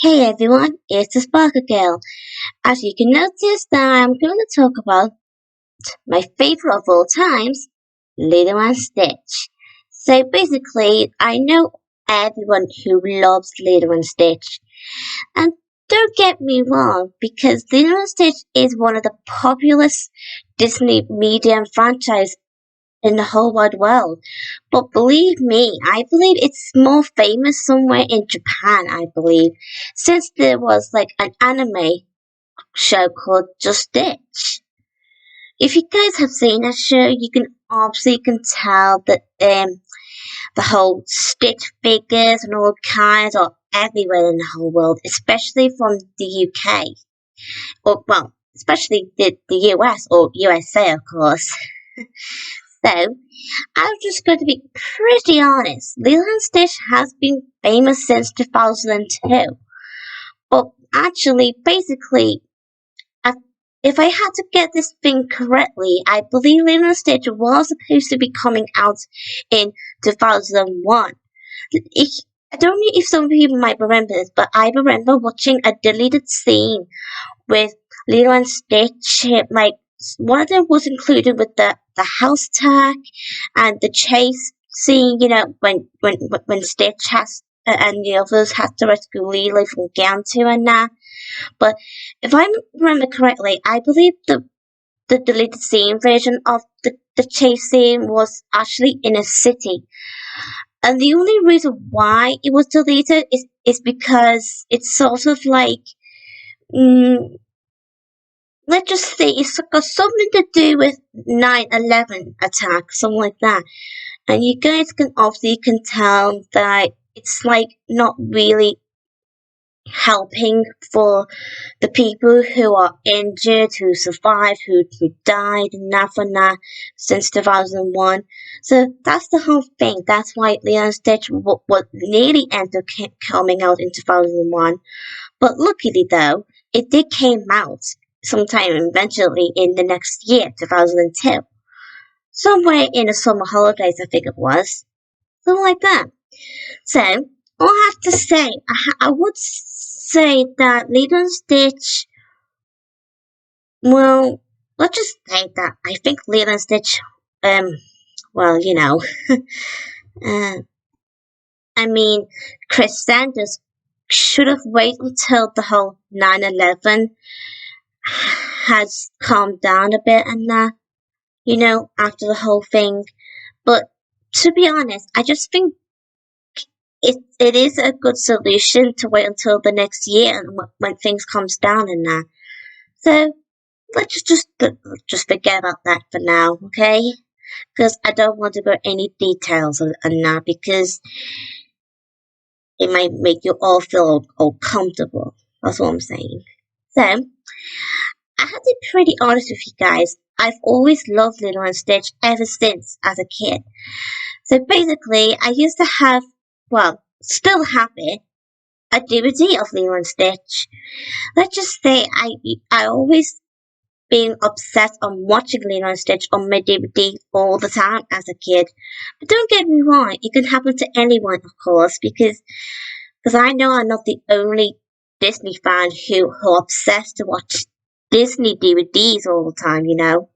Hey everyone, it's the Sparkle Girl. As you can notice, that I'm going to talk about my favorite of all times, Lilo and Stitch. So basically, I know everyone who loves Lilo and Stitch. And don't get me wrong, because Lilo and Stitch is one of the populous Disney media franchise in the whole wide world. But believe me, I believe it's more famous somewhere in Japan, I believe, since there was like an anime show called Just Stitch. If you guys have seen that show, you can obviously can tell that the whole Stitch figures and all kinds are everywhere in the whole world, especially from the UK. Or well, especially the US or USA of course. So I'm just going to be pretty honest. Lilo and Stitch has been famous since 2002. But actually, basically, I- if I had to get this thing correctly, I believe Lilo and Stitch was supposed to be coming out in 2001. If, I don't know if some people might remember this, but I remember watching a deleted scene with Lilo and Stitch. Like one of them was included with the house tag and the chase scene. You know when Stitch has and the others have to rescue Lilo from Gantu and that. But if I remember correctly, I believe the deleted scene version of the chase scene was actually in a city. And the only reason why it was deleted is because it's sort of like, mm, let's just say it's got something to do with 9/11 attack, something like that. And you guys can obviously can tell that it's like not really helping for the people who are injured, who survived, who died, and that since 2001. So that's the whole thing. That's why Lilo and Stitch would nearly end up coming out in 2001. But luckily though, it did came out sometime eventually in the next year, 2002. Somewhere in the summer holidays, I think it was. Something like that. So, all I have to say, I would say that Lilo and Stitch, well, let's just say that I think Lilo and Stitch, um, well, uh, I mean, Chris Sanders should have waited until the whole 9/11 has calmed down a bit and that, after the whole thing. But to be honest, I just think it is a good solution to wait until the next year and when things calms down and that. So let's just forget about that for now, okay? Because I don't want to go any details on that because it might make you all feel uncomfortable. That's what I'm saying. So I have to be pretty honest with you guys. I've always loved Lilo and Stitch ever since as a kid. So basically, I used to have, well, still have it, a DVD of Lilo and Stitch. Let's just say I always been obsessed on watching Lilo and Stitch on my DVD all the time as a kid. But don't get me wrong, it can happen to anyone, of course, because I know I'm not the only Disney fan who obsessed to watch Disney DVDs all the time,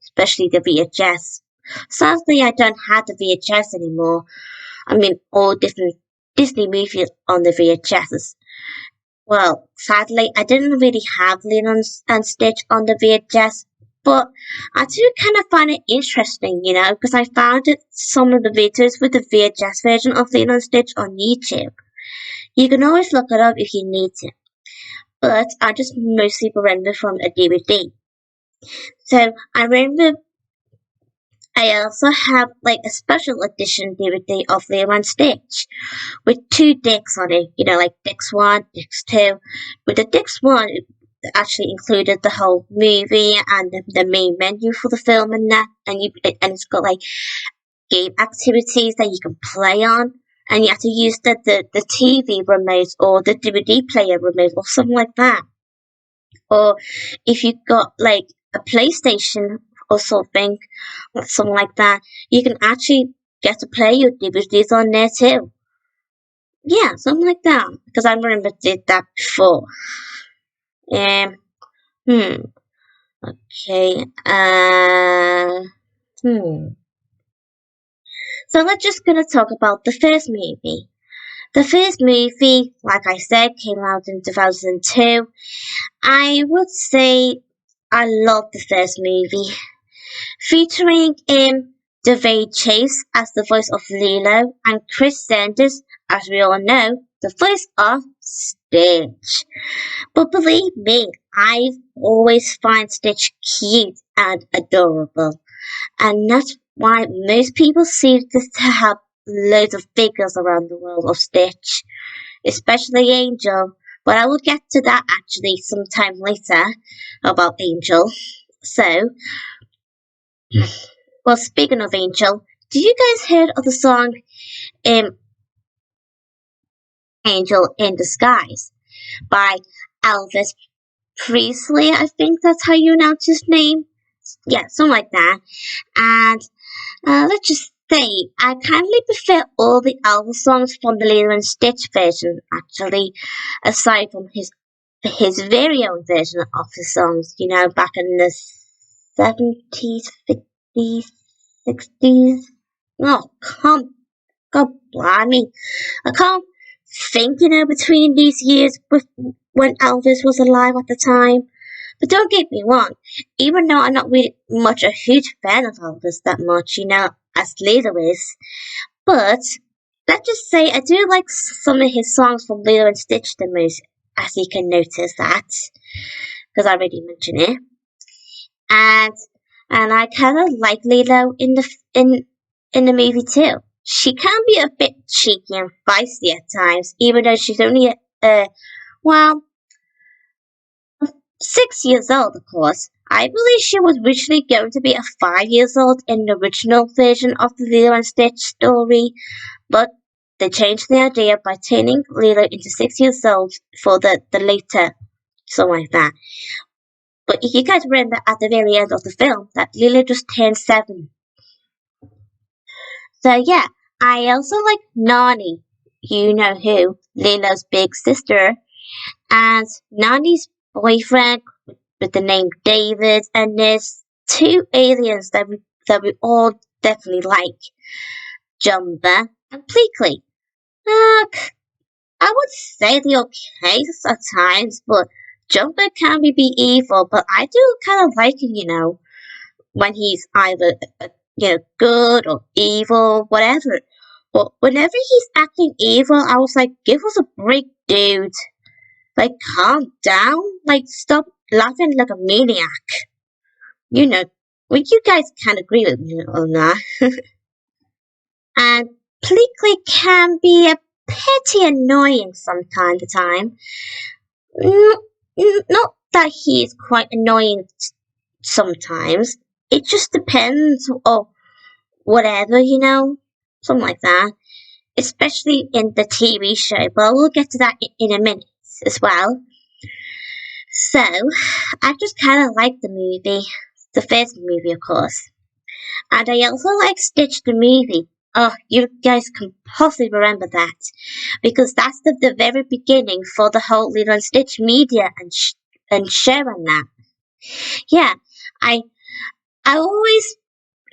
especially the VHS. Sadly, I don't have the VHS anymore. I mean, all different Disney movies on the VHSs. Well, sadly, I didn't really have Lilo and Stitch on the VHS, but I do kind of find it interesting, because I found some of the videos with the VHS version of Lilo and Stitch on YouTube. You can always look it up if you need to, but I just mostly remember from a DVD. So I remember I also have like a special edition DVD of Lilo and Stitch with two discs on it, like disc 1, disc 2. With the disc 1, it actually included the whole movie and the main menu for the film and that, and it's got like game activities that you can play on, and you have to use the TV remote or the DVD player remote or something like that. Or if you got like a PlayStation or something like that, you can actually get to play your DVDs on there too. Yeah, something like that. Because I remember did that before. Um, hmm. Okay. Hmm. So let's just gonna talk about the first movie. The first movie, like I said, came out in 2002. I would say I love the first movie, featuring David Chase as the voice of Lilo and Chris Sanders, as we all know, the voice of Stitch. But believe me, I've always find Stitch cute and adorable, and that's why most people seem to have loads of figures around the world of Stitch, especially Angel. But I will get to that actually sometime later about Angel. So, well, speaking of Angel, do you guys heard of the song um, Angel in Disguise by Elvis Presley? I think that's how you announce his name. Yeah, something like that. And let's just say, I kindly prefer all the Elvis songs from the Lilo and Stitch version, actually, aside from his very own version of the songs, back in the 70s, 50s, 60s. Oh, God blimey. I can't think, between these years with when Elvis was alive at the time. But don't get me wrong, even though I'm not really much a huge fan of Elvis that much, as Lilo is, but let's just say I do like some of his songs from Lilo and Stitch the most, as you can notice that, because I already mentioned it. And I kind of like Lilo in the movie too. She can be a bit cheeky and feisty at times, even though she's only well 6 years old, of course. I believe she was originally going to be a 5 years old in the original version of the Lilo and Stitch story, but they changed the idea by turning Lilo into 6 years old for the later, something like that. But if you guys remember at the very end of the film that Lilo just turned 7. So yeah, I also like Nani, you know who, Lilo's big sister, and Nani's boyfriend with the name David, and there's two aliens that we all definitely like, Jumba and Pleakley. I would say they're okay at times, but Jumper can be evil, but I do kind of like him, when he's either, good or evil, whatever. But whenever he's acting evil, I was like, give us a break, dude. Like, calm down. Like, stop laughing like a maniac. You know, well, you guys can agree with me on that. And Pleakley can be a petty annoying from time to time. N- Not that he's quite annoying sometimes. It just depends or whatever, something like that. Especially in the TV show, but we'll get to that in a minute as well. So, I just kind of like the movie, the first movie, of course. And I also like Stitch the movie. Oh, you guys can possibly remember that. Because that's the very beginning for the whole Lilo and Stitch media and show and that. Yeah, I I always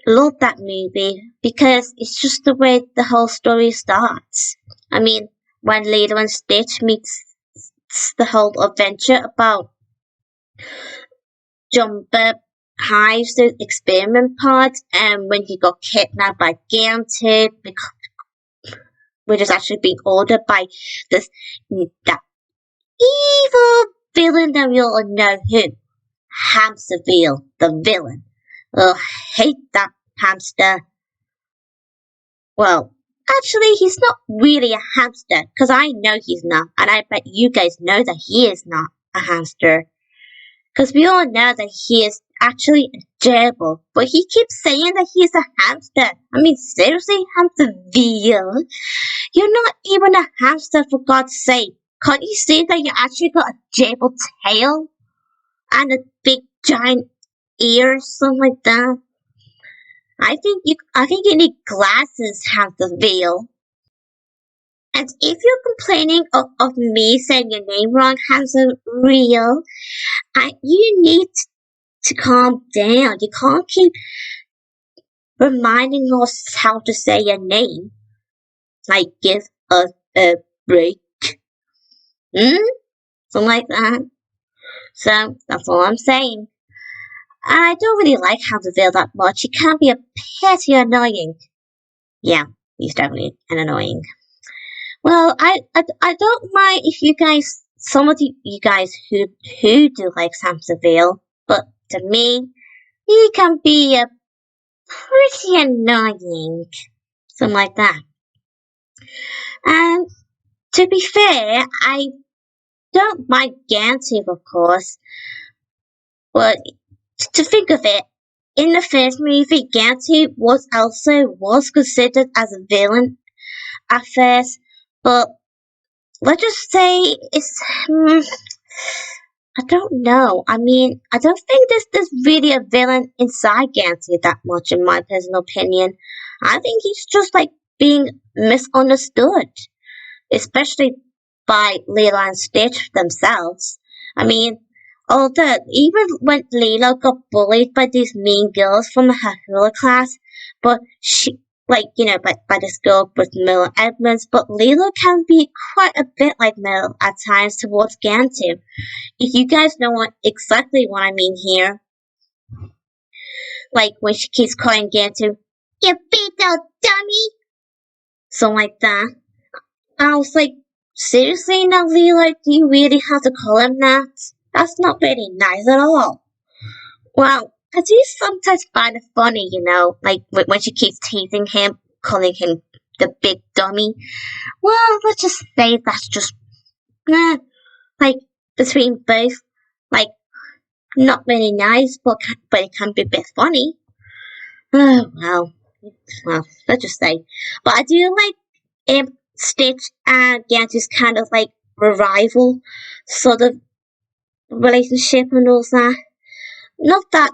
love that movie because it's just the way the whole story starts. I mean, when Lilo and Stitch meets the whole adventure about Jumper Hive's the experiment pod, and when he got kidnapped by Ganted, which is actually being ordered by this that evil villain that we all know who, Hamsterville, the villain. Oh, hate that hamster. Well, actually, he's not really a hamster, because I know he's not, and I bet you guys know that he is not a hamster. Because we all know that he is actually a gerbil, but he keeps saying that he's a hamster. I mean, seriously, Hamsterville? You're not even a hamster, for God's sake. Can't you see that you actually got a gerbil tail? And a big giant ear, something like that? I think you need glasses, Hamsterville. And if you're complaining of me saying your name wrong, Handsome Real, you need to calm down. You can't keep reminding us how to say your name. Like, give us a break. Hmm? Something like that. So, that's all I'm saying. I don't really like Handsome Real that much. He can be a petty annoying. Yeah, he's definitely an annoying. Well, I don't mind if you guys, some of you guys who do like Sam Seville, but to me, he can be a pretty annoying, something like that. And to be fair, I don't mind Gantooth, of course, but to think of it, in the first movie, Gantooth was considered as a villain at first, but let's just say I don't know. I mean, I don't think there's really a villain inside Gansey that much, in my personal opinion. I think he's just like being misunderstood, especially by Lilo and Stitch themselves. I mean, although even when Lilo got bullied by these mean girls from her hula class, but she, like, by this girl with Mel Edmonds, but Lilo can be quite a bit like Mel at times towards Gantu. If you guys know exactly what I mean here, like when she keeps calling Gantu, "You big old dummy," something like that. I was like, seriously now, Lilo, do you really have to call him that? That's not very nice at all. Well, I do sometimes find it funny, like when she keeps teasing him, calling him the big dummy. Well, let's just say that's just, like, between both, like, not very nice, but it can be a bit funny. Oh, well, let's just say. But I do like Stitch and Gantu's kind of like rival sort of relationship and all that. Not that,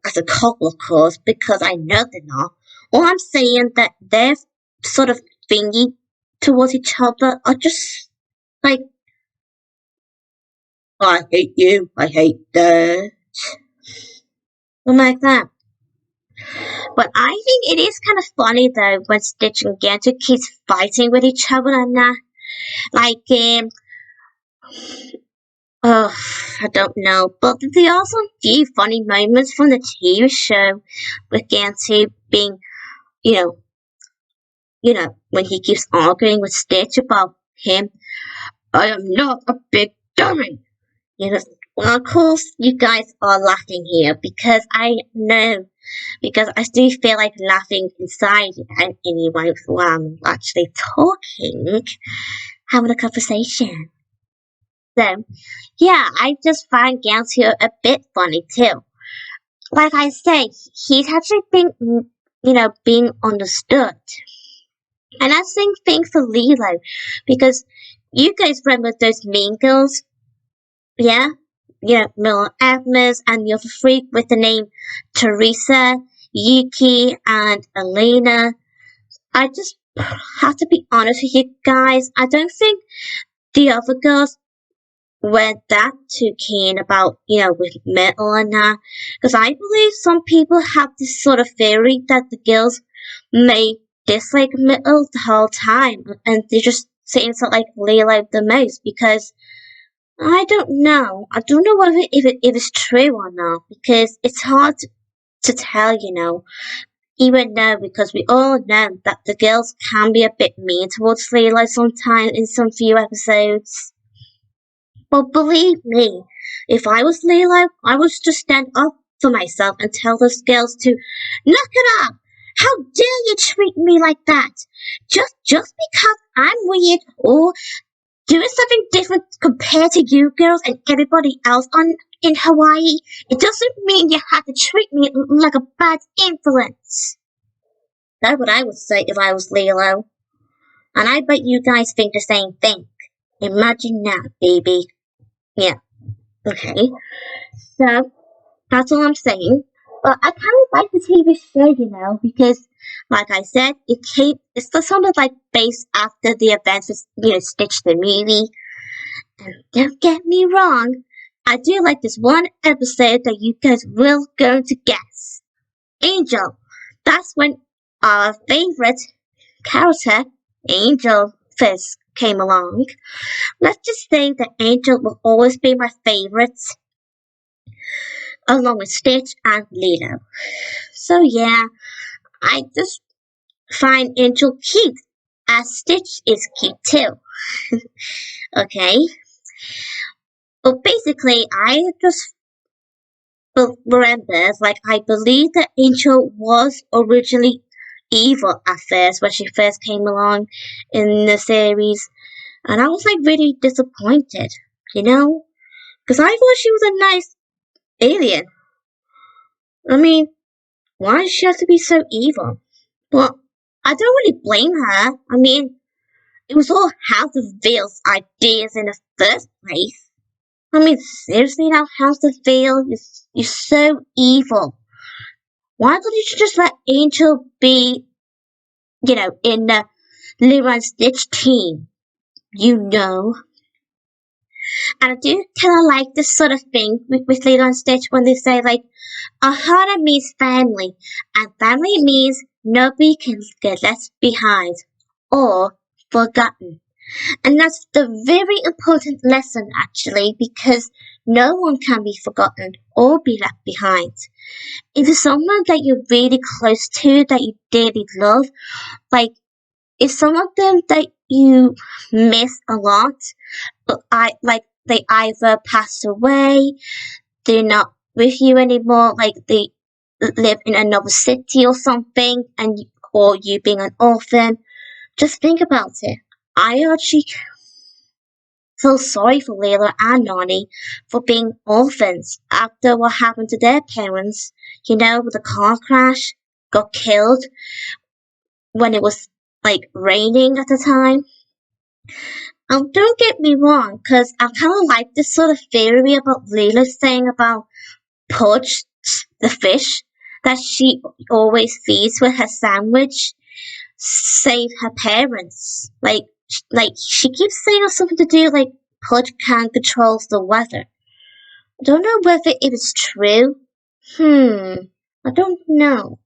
as a couple, of course, because I know they're not. All I'm saying that their sort of thingy towards each other are just like, I hate you, I hate that. Something like that. But I think it is kind of funny though when Stitch and Gantu keeps fighting with each other and that. Like, oh, I don't know. But there are some few funny moments from the TV show with Gantu being, you know, when he keeps arguing with Stitch about him. I am not a big dummy. Well, of course, you guys are laughing here because I know, because I do feel like laughing inside anyway while I'm actually talking, having a conversation. So, yeah, I just find Gans here a bit funny too. Like I say, he's actually being understood. And I same thing for Lilo, because you guys remember those mean girls, yeah? Mel Evans and the other three with the name Teresa, Yuki, and Elena. I just have to be honest with you guys. I don't think the other girls were that too keen about, with metal and that. Because I believe some people have this sort of theory that the girls may dislike metal the whole time. And they just seem to like Lilo the most because I don't know. I don't know whether if it's true or not because it's hard to tell, even though because we all know that the girls can be a bit mean towards Lilo sometimes in some few episodes. But believe me, if I was Lilo, I would just stand up for myself and tell those girls to knock it off. How dare you treat me like that? Just because I'm weird or doing something different compared to you girls and everybody else in Hawaii, it doesn't mean you have to treat me like a bad influence. That's what I would say if I was Lilo. And I bet you guys think the same thing. Imagine that, baby. Yeah. Okay. So, that's all I'm saying. But I kind of like the TV show, because Like I said, it's something like based after the events of Stitch the movie. And don't get me wrong, I do like this one episode that you guys will going to guess. Angel. That's when our favorite character, Angel, first came along. Let's just say that Angel will always be my favorite, along with Stitch and Lilo. So yeah, I just find Angel cute, as Stitch is cute too. Okay? But basically, I just remember, like, I believe that Angel was originally evil at first when she first came along in the series, and I was like really disappointed, because I thought she was a nice alien. I mean, why does she have to be so evil? But I don't really blame her. I mean, it was all House of Veil's ideas in the first place. I mean, seriously now, House of Veil, you're so evil. Why don't you just let Angel be, in the Lilo and Stitch team? And I do kind of like this sort of thing with Lilo and Stitch when they say, like, Ohana means family, and family means nobody can get left behind or forgotten. And that's the very important lesson, actually, because no one can be forgotten or be left behind. If it's someone that you're really close to, that you dearly love, like, if some of them that you miss a lot, but they either passed away, they're not with you anymore, like they live in another city or something, or you being an orphan, just think about it. I actually feel sorry for Layla and Nani for being orphans after what happened to their parents, with the car crash, got killed when it was like raining at the time. Don't get me wrong, because I kind of like this sort of theory about Layla saying about Pudge, the fish, that she always feeds with her sandwich, save her parents. Like she keeps saying something to do like Pudge can controls the weather. I don't know whether it is true. I don't know.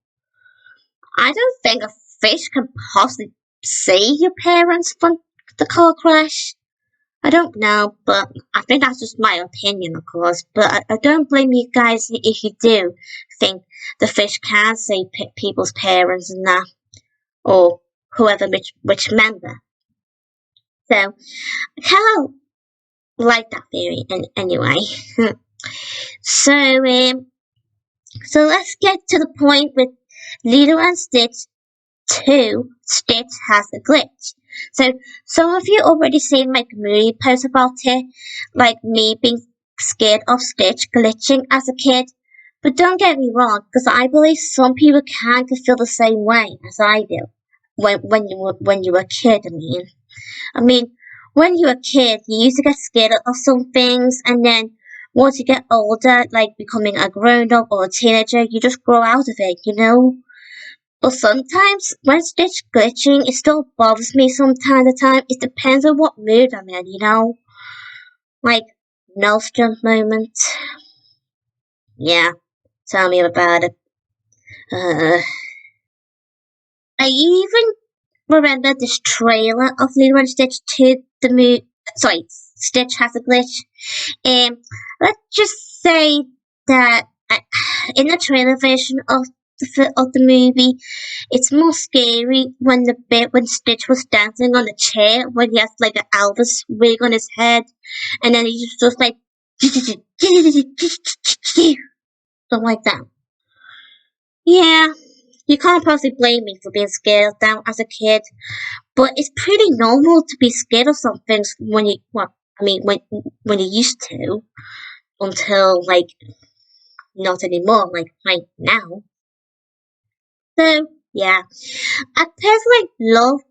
I don't think a fish can possibly save your parents from the car crash. I don't know, but I think that's just my opinion, of course. But I don't blame you guys if you do think the fish can save people's parents and that, or whoever which member. So I kind of like that theory, anyway. so so let's get to the point with Lilo and Stitch 2. Stitch has a glitch. So some of you already seen my community post about it, like me being scared of Stitch glitching as a kid. But don't get me wrong, because I believe some people can feel the same way as I do when you were a kid. I mean, when you were a kid, you used to get scared of some things, and then once you get older, like becoming a grown up or a teenager, you just grow out of it. But sometimes when Stitch glitching, it still bothers me from time to time. It depends on what mood I'm in. Like nostalgia moment. Yeah, tell me about it. Uh, I even remember this trailer of Lilo and Stitch to the movie. Sorry, Stitch has a glitch. Let's just say that in the trailer version of the movie, it's more scary when the bit when Stitch was dancing on the chair when he has like an Elvis wig on his head, and then he's just like something like that. Yeah, you can't possibly blame me for being scared of them as a kid, but it's pretty normal to be scared of some things when when you used to, until like not anymore, like right now. So yeah, I personally love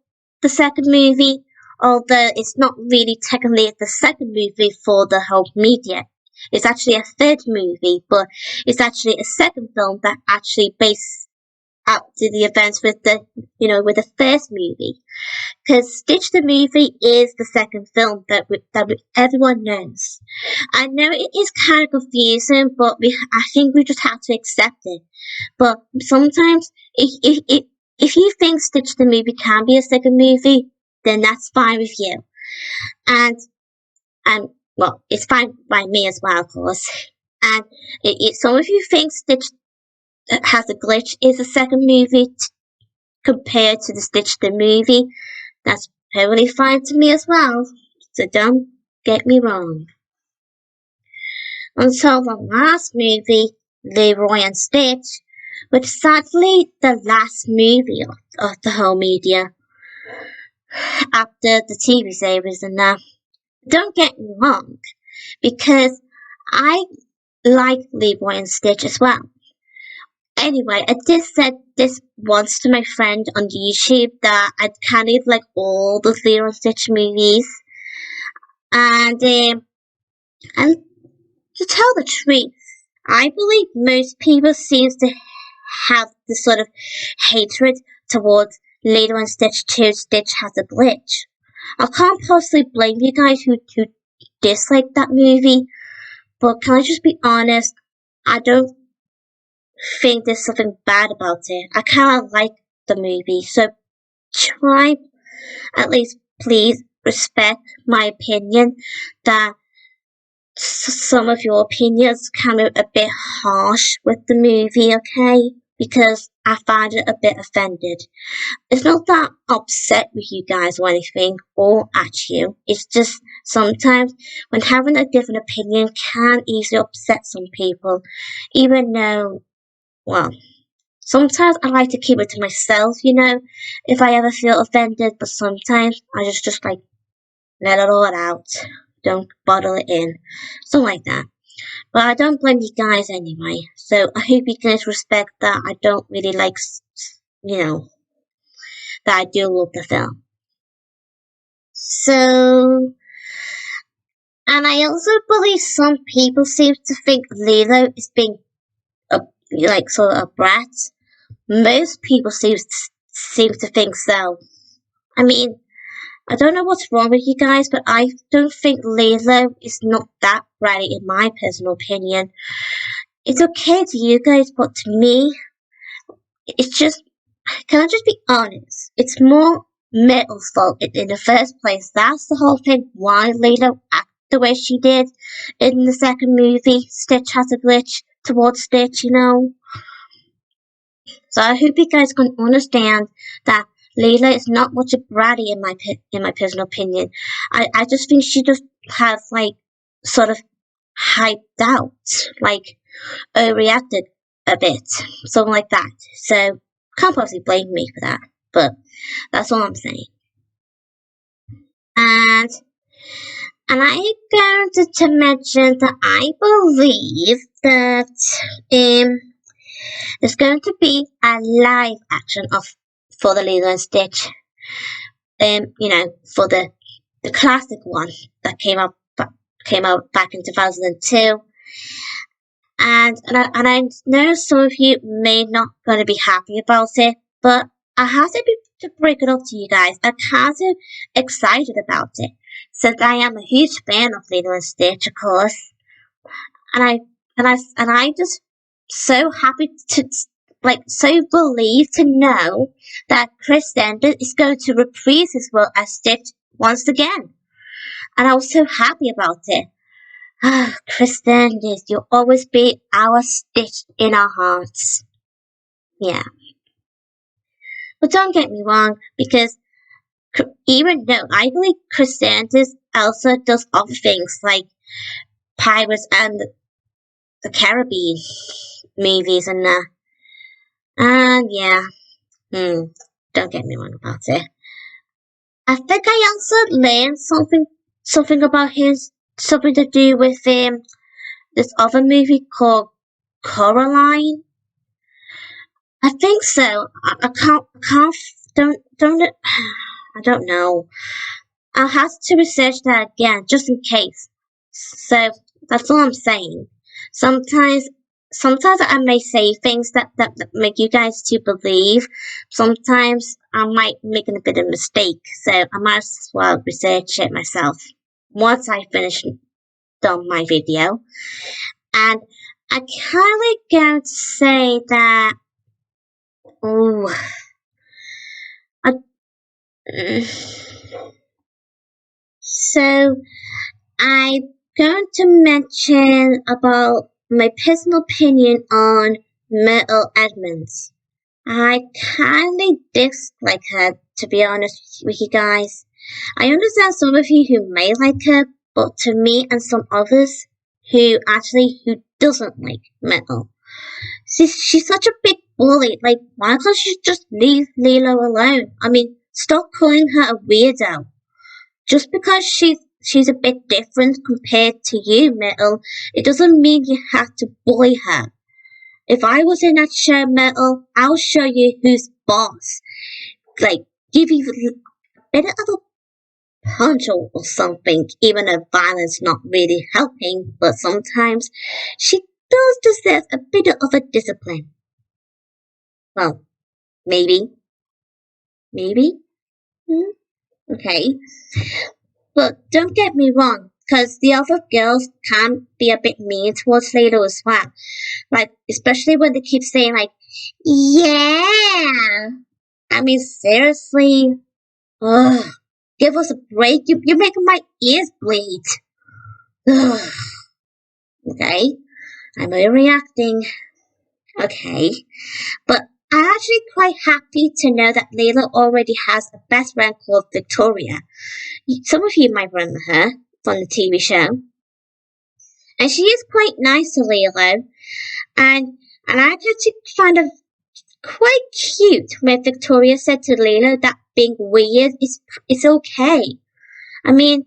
the second movie, although it's not really technically the second movie for the whole media. It's actually a third movie, but it's actually a second film that actually based up to the events with with the first movie. Because Stitch the movie is the second film that everyone knows. I know it is kind of confusing, but I think we just have to accept it. But sometimes, if you think Stitch the movie can be a second movie, then that's fine with you. And and well, it's fine by me as well, of course. And some of you think Stitch has a glitch is a second movie compared to the Stitch the movie. That's totally fine to me as well. So don't get me wrong. Until the last movie, Leroy and Stitch, which is sadly the last movie of the whole media after the TV series and that. Don't get me wrong, because I like Leroy and Stitch as well. Anyway, I did said this once to my friend on YouTube that I'd kind of like all the Lilo and Stitch movies, and to tell the truth, I believe most people seems to have this sort of hatred towards Lilo and Stitch 2 Stitch has a glitch. I can't possibly blame you guys who dislike that movie, but can I just be honest? I don't think there's something bad about it. I kind of like the movie, so try at least please respect my opinion that some of your opinions can be a bit harsh with the movie, okay? Because I find it a bit offended. It's not that I'm upset with you guys or anything, or at you. It's just sometimes when having a different opinion can easily upset some people, even though, well, sometimes I like to keep it to myself, if I ever feel offended, but sometimes I just like let it all out. Don't bottle it in. Something like that. But I don't blame you guys anyway. So I hope you guys respect that I don't really like, that I do love the film. So, and I also believe some people seem to think Lilo is being like sort of a brat. Most people seem to think so. I mean, I don't know what's wrong with you guys, but I don't think Lilo is not that bratty in my personal opinion. It's okay to you guys, but to me, it's just, can I just be honest? It's more Myrtle's fault in the first place. That's the whole thing why Lilo acted the way she did in the second movie. Stitch has a glitch towards Stitch, So I hope you guys can understand that Lilo is not much a bratty in my personal opinion. I just think she just has like sort of hyped out, like overreacted a bit, something like that. So can't possibly blame me for that, but that's all I'm saying. And I'm going to mention that I believe that there's going to be a live action of for the Lilo and Stitch. For the classic one that came out back in 2002. And I know some of you may not going to be happy about it, but I have to break it up to you guys. I'm kind of excited about it, since I am a huge fan of Lilo and Stitch, of course, and I just so happy to so relieved to know that Chris Sanders is going to reprise his role as Stitch once again, and I was so happy about it. Ah, Chris Sanders, you'll always be our Stitch in our hearts. Yeah. But don't get me wrong, because even though I believe Chris Sanders also does other things like Pirates and the Caribbean movies and that. And yeah, don't get me wrong about it. I think I also learned something about something to do with this other movie called Coraline. I think so. I can't, don't, I don't know. I'll have to research that again, just in case. So, that's all I'm saying. Sometimes sometimes I may say things that make you guys to believe. Sometimes I might make a bit of mistake, so I might as well research it myself once I finish done my video. And I kind of going to say that. Oh, I, so I'm going to mention about my personal opinion on Myrtle Edmonds. I kindly dislike her, to be honest with you guys. I understand some of you who may like her, but to me and some others who doesn't like Myrtle. She's such a big bully. Like, why can't she just leave Lilo alone? I mean, stop calling her a weirdo. Just because she's a bit different compared to you, Myrtle, it doesn't mean you have to bully her. If I was in that show, Myrtle, I'll show you who's boss. Like, give you a bit of a punch or something, even though violence not really helping, but sometimes she does deserve a bit of a discipline. Well, maybe. Maybe? Okay. But don't get me wrong, because the other girls can be a bit mean towards Lilo as well. Like, especially when they keep saying, like, yeah! I mean, seriously? Ugh. Give us a break. You're making my ears bleed. Ugh. Okay. I'm overreacting. Okay. But I'm actually quite happy to know that Lilo already has a best friend called Victoria. Some of you might remember her from the TV show. And she is quite nice to Lilo. And I actually find it quite cute when Victoria said to Lilo that being weird is okay. I mean,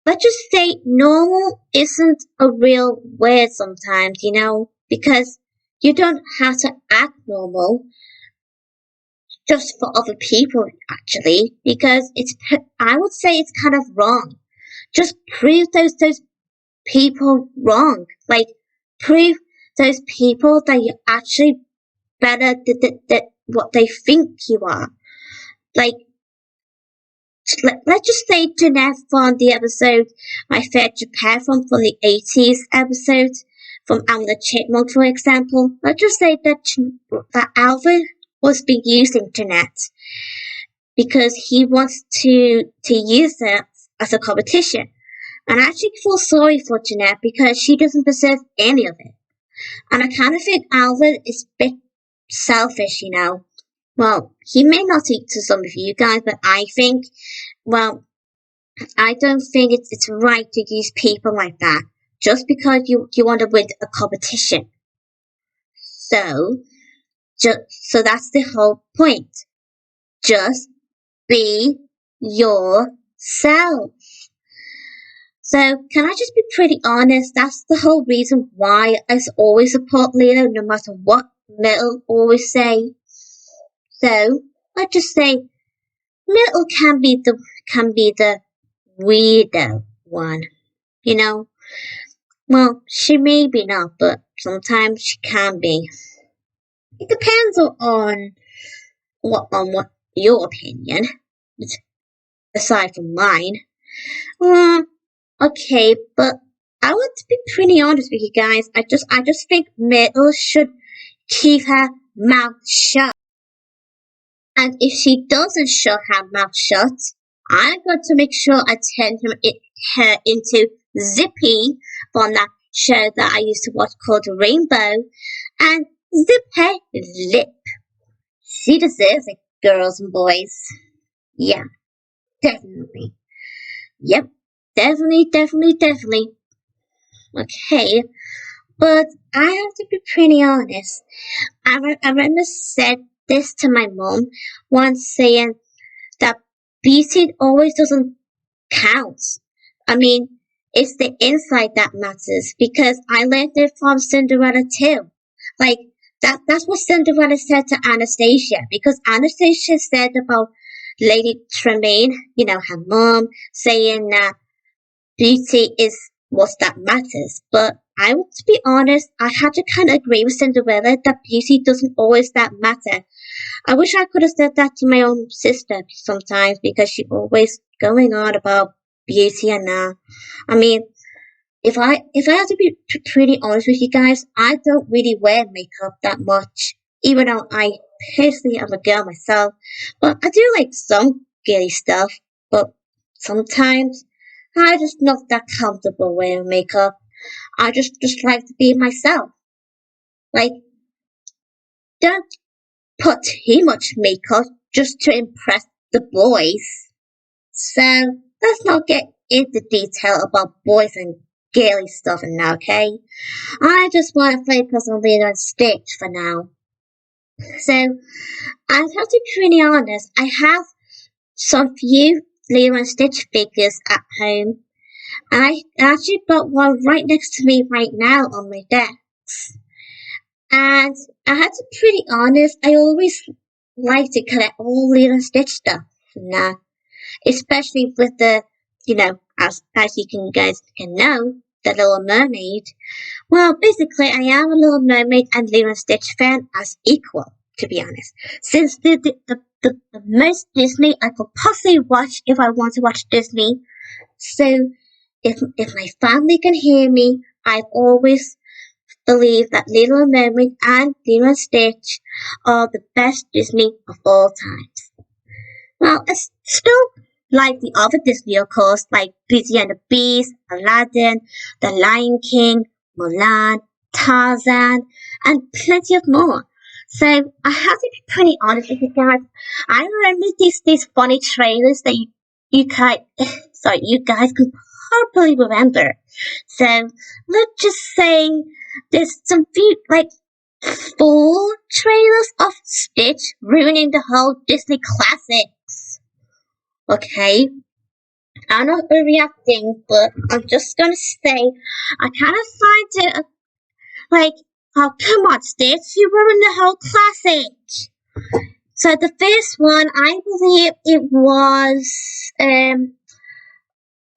let's just say normal isn't a real word sometimes, you know, because you don't have to act normal just for other people, actually, because I would say it's kind of wrong. Just prove those people wrong. Like, prove those people that you're actually better than what they think you are. Like, let's just say Jeanette from the episode My Fair Japan from the 80s episode from the Chipmunk, for example. Let's just say that Alvin was being using Jeanette because he wants to use her as a competition. And I actually feel sorry for Jeanette because she doesn't deserve any of it. And I kind of think Alvin is a bit selfish, you know. Well, he may not eat to some of you guys, but I think, well, I don't think it's right to use people like that just because you want to win a competition. So that's the whole point. Just be yourself. So, can I just be pretty honest? That's the whole reason why I always support Lilo, no matter what Myrtle always say. So, let's just say Myrtle can be the weirdo one, you know. Well, she may be not, but sometimes she can be. It depends on what your opinion, aside from mine. Okay, but I want to be pretty honest with you guys. I just think Myrtle should keep her mouth shut. And if she doesn't shut her mouth shut, I'm going to make sure I turn her into Zippy from that show that I used to watch called Rainbow, and zip her lip. She deserves it, girls and boys. Yeah, definitely. Yep, definitely. Okay, but I have to be pretty honest. I remember said this to my mom once, saying that beauty always doesn't count. I mean, it's the inside that matters, because I learned it from Cinderella too. Like, that's what Cinderella said to Anastasia, because Anastasia said about Lady Tremaine, you know, her mom, saying that beauty is what that matters. But to be honest, I had to kind of agree with Cinderella that beauty doesn't always that matter. I wish I could have said that to my own sister sometimes because she always going on about beauty and that. I mean, if I have to be pretty honest with you guys, I don't really wear makeup that much, even though I personally am a girl myself. But I do like some girly stuff. But sometimes I just not that comfortable wearing makeup. I just like to be myself. Like, don't put too much makeup just to impress the boys. So let's not get into detail about boys and girly stuff now, okay? I just want to focus on Lilo and Stitch for now. So I have to be pretty honest. I have some few Lilo and Stitch figures at home, and I actually got one right next to me right now on my desk. And I have to be pretty honest. I always like to collect all Lilo and Stitch stuff now, especially with the, as you can guys can know, the Little Mermaid. Well, basically, I am a Little Mermaid and Lilo and Stitch fan as equal, to be honest. Since the most Disney I could possibly watch if I want to watch Disney. So, if my family can hear me, I've always believed that Little Mermaid and Lilo and Stitch are the best Disney of all times. Well, it's still like the other Disney, of course, like Beauty and the Beast, Aladdin, The Lion King, Mulan, Tarzan, and plenty of more. So I have to be pretty honest with you guys. I remember these funny trailers that you guys, you guys can probably remember. So let's just say there's some few like 4 trailers of Stitch ruining the whole Disney classics. Okay, I'm not reacting, but I'm just gonna say I kind of find it like, oh come on, Stitch, you ruined the whole classic. So the first one, I believe it was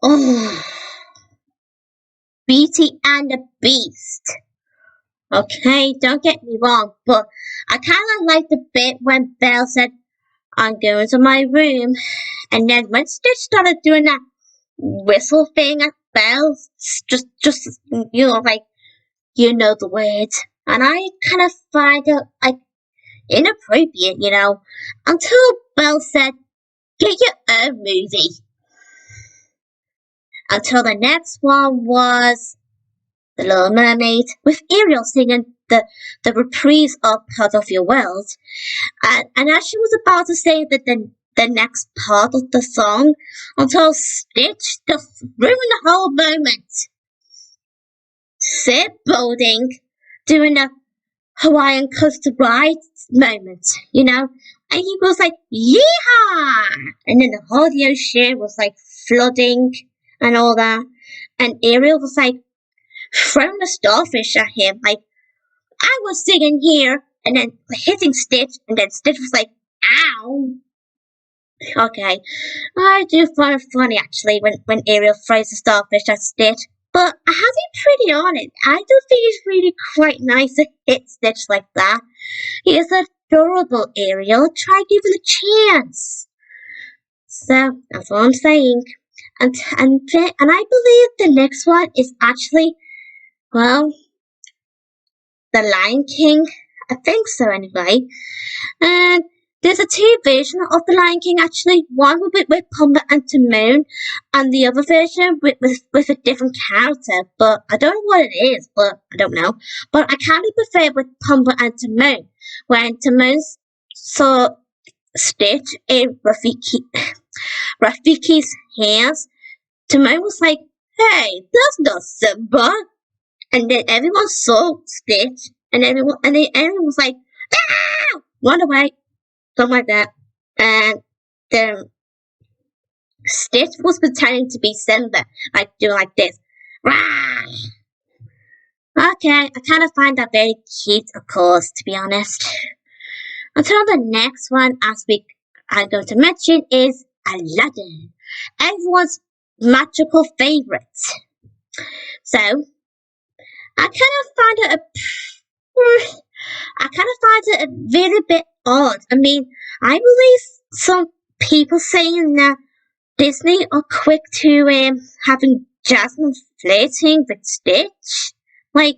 oh, Beauty and the Beast. Okay, don't get me wrong, but I kind of like the bit when Belle said, "I'm going to my room," and then when Stitch started doing that whistle thing at Belle's, just like the words, and I kind of find it like inappropriate, until Belle said, "Get your own movie." Until the next one was The Little Mermaid with Ariel singing the reprise of Part of Your World, and as she was about to say that the next part of the song, until Stitch just ruined the whole moment. Sid boarding, doing a Hawaiian coaster ride moment, and he was like, "Yeehaw!" And then the whole ocean was like flooding and all that, and Ariel was like throwing the starfish at him, like, "I was sitting here," and then hitting Stitch, and then Stitch was like, "Ow!" Okay, I do find it funny actually when Ariel throws the starfish at Stitch, but I have to be pretty honest, I don't think it's really quite nice to hit Stitch like that. He is adorable, Ariel. Try giving a chance. So that's what I'm saying. And I believe the next one is actually, well, The Lion King. I think so anyway. And there's a two version of The Lion King actually. One with Pumbaa and Timon, and the other version with a different character. But I don't know what it is, but I don't know. But I kind of prefer with Pumbaa and Timon. When Timon saw Stitch in Rafiki's hands, Timon was like, "Hey, that's not Simba." And then everyone saw Stitch, and then everyone was like, "Ah!" Run away, something like that. And then Stitch was pretending to be Simba, like doing like this. Rah! Okay, I kind of find that very cute, of course, to be honest. Until the next one, I'm going to mention is Aladdin, everyone's magical favorite. So, I kind of find it I kind of find it a really bit odd. I mean, I believe some people saying that Disney are quick to having Jasmine flirting with Stitch. Like,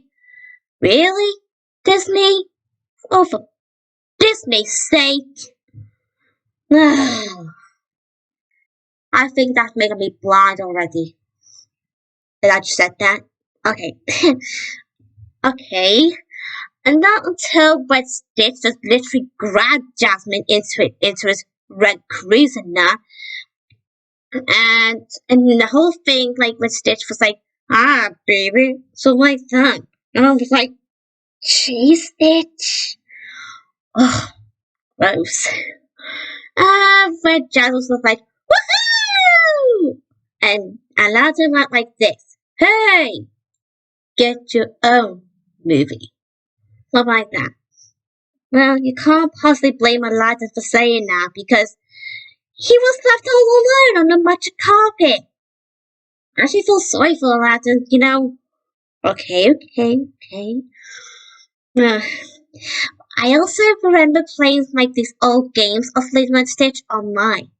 really? Disney? Oh, for Disney's sake. I think that's making me blind already. Did I just said that? Okay. Okay. And not until when Stitch just literally grabbed Jasmine into his red cruiser now. And the whole thing, like when Stitch was like, ah, baby, so like that. And I was like, geez, Stitch. Oh, gross. When Jasmine was like, woohoo! And Aladdin went like this, hey, get your own movie. Something like that. Well, you can't possibly blame Aladdin for saying that because he was left all alone on the magic carpet. I actually feel sorry for Aladdin, you know. Okay. Uh, I also remember playing like these old games of Lilo and Stitch online.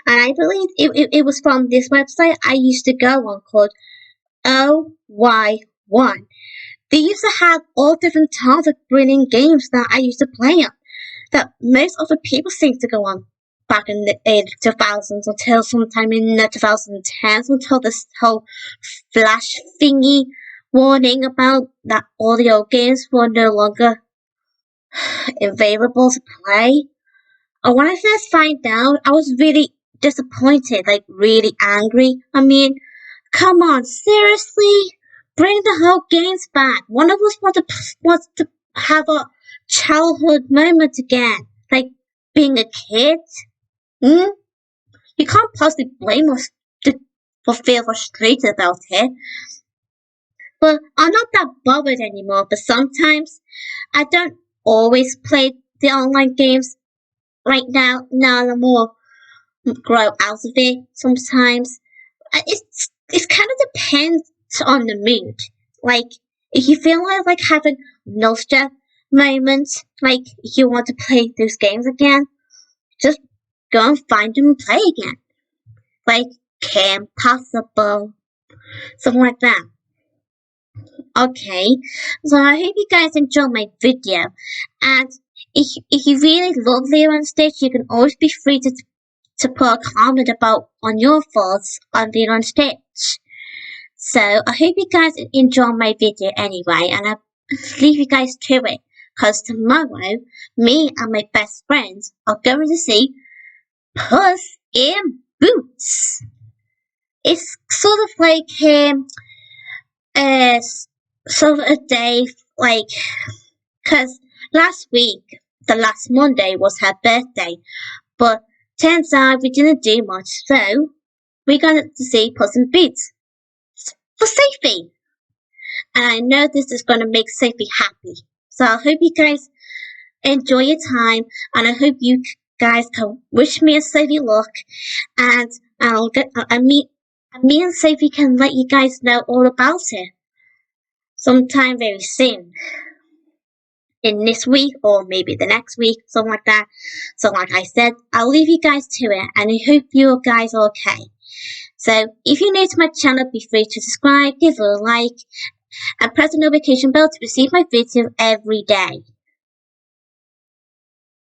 And I believe it was from this website I used to go on called OY1. They used to have all different types of brilliant games that I used to play on that most other people seem to go on back in the 2000s until sometime in the 2010s until this whole flash thingy warning about that all the old games were no longer available to play. And when I first found out, I was really disappointed, like really angry. I mean, come on, seriously? Bring the whole games back. One of us wants to have a childhood moment again, like being a kid. Hmm? You can't possibly blame us for feeling frustrated about it. But I'm not that bothered anymore. But sometimes I don't always play the online games right now. Now I'm more grow out of it sometimes. It kind of depends on the mood. Like if you feel like having nostalgia moments, like if you want to play those games again, just go and find them and play again. Like Kim Possible, something like that. Okay, so I hope you guys enjoyed my video, and if you really love Lilo and Stitch, you can always be free to put a comment about on your thoughts on Lilo and Stitch. So I hope you guys enjoy my video anyway, and I'll leave you guys to it, cause tomorrow, me and my best friends are going to see Puss in Boots. It's sort of like uh, sort of a day like, cause last week, the last Monday was her birthday, but turns out we didn't do much, so we got to see Puss in Boots for Sophie. And I know this is going to make Sophie happy. So I hope you guys enjoy your time, and I hope you guys can wish me a Sophie luck, and me and Sophie can let you guys know all about it sometime very soon. In this week or maybe the next week, something like that. So like I said, I'll leave you guys to it, and I hope you guys are okay. So if you're new to my channel, be free to subscribe, give it a like, and press the notification bell to receive my video every day.